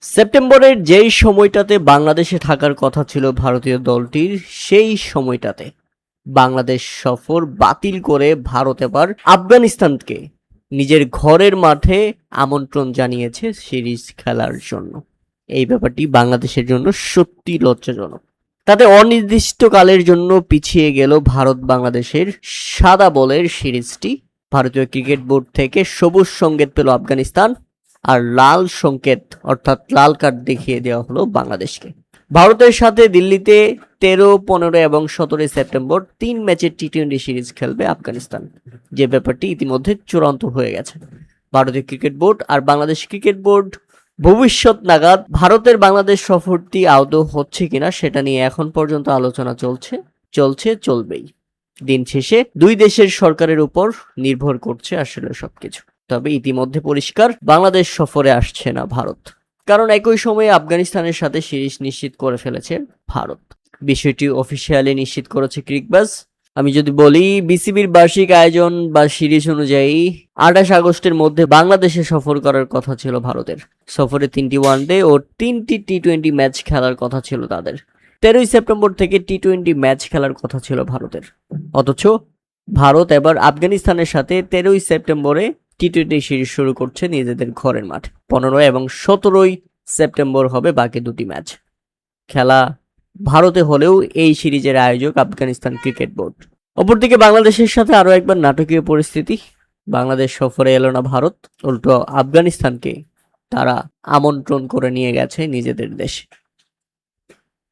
সেপ্টেম্বরের যেই সময়টাতে বাংলাদেশে থাকার কথা ছিল ভারতীয় দলটির, সেই সময়টাতে বাংলাদেশ সফর বাতিল করে ভারত এবার আফগানিস্তানকে নিজের ঘরের মাঠে আমন্ত্রণ জানিয়েছে সিরিজ খেলার জন্য। এই ব্যাপারটি বাংলাদেশের জন্য সত্যি লজ্জাজনক। তাতে অনির্দিষ্টকালের জন্য পিছিয়ে গেল ভারত বাংলাদেশের সাদা বলের সিরিজটি। ভারতীয় ক্রিকেট বোর্ড থেকে সবুজ সংকেত পেল আফগানিস্তান, আর লাল সংকেত অর্থাৎ লাল কার্ড দেখিয়ে দেওয়া হলো বাংলাদেশকে। ভারতের সাথে দিল্লিতে 13, 15 এবং 17 সেপ্টেম্বর 3 ম্যাচের টি-20 সিরিজ খেলবে আফগানিস্তান, যে ব্যাপারটি ইতিমধ্যে চূড়ান্ত হয়ে গেছে। ভারতীয় ক্রিকেট বোর্ড আর বাংলাদেশ ক্রিকেট বোর্ড ভবিষ্যৎ নাগাদ ভারতের বাংলাদেশ সফরটি আদৌ হচ্ছে কিনা সেটা নিয়ে এখন পর্যন্ত আলোচনা চলবেই। দিন শেষে দুই দেশের সরকারের উপর নির্ভর করছে আসলে সবকিছু। তবে ইতিমধ্যে পরিষ্কার, বাংলাদেশ সফরে আসছে না ভারত, কারণ একই সময়ে আফগানিস্তানের সাথে সিরিজ নিশ্চিত করে ফেলেছে ভারত। বিষয়টি অফিসিয়ালি নিশ্চিত করেছে ক্রিকবাজ। আমি যদি বলি, বিসিবির বার্ষিক আয়োজন বা সিরিজ অনুযায়ী 28 আগস্টের মধ্যে বাংলাদেশে সফর করার কথা ছিল ভারতের। সফরে 3টি ওয়ানডে ও 3টি টি-20 ম্যাচ খেলার কথা ছিল তাদের। 13 সেপ্টেম্বর থেকে টি-20 ম্যাচ খেলার কথা ছিল ভারতের। অথচ ভারত এবার আফগানিস্তানের সাথে 13 সেপ্টেম্বরে টি-20 সিরিজ শুরু করছে নিজেদের ঘরের মাঠ। 15 এবং 17 সেপ্টেম্বর হবে বাকি দুটি ম্যাচ। খেলা ভারতে হলেও এই সিরিজের আয়োজক আফগানিস্তান ক্রিকেট বোর্ড। অপরদিকে বাংলাদেশের সাথে আরো একবার নাটকীয় পরিস্থিতি। বাংলাদেশ সফরে এলো না ভারত, উল্টো আফগানিস্তানকে তারা আমন্ত্রণ করে নিয়ে গেছে নিজেদের দেশে।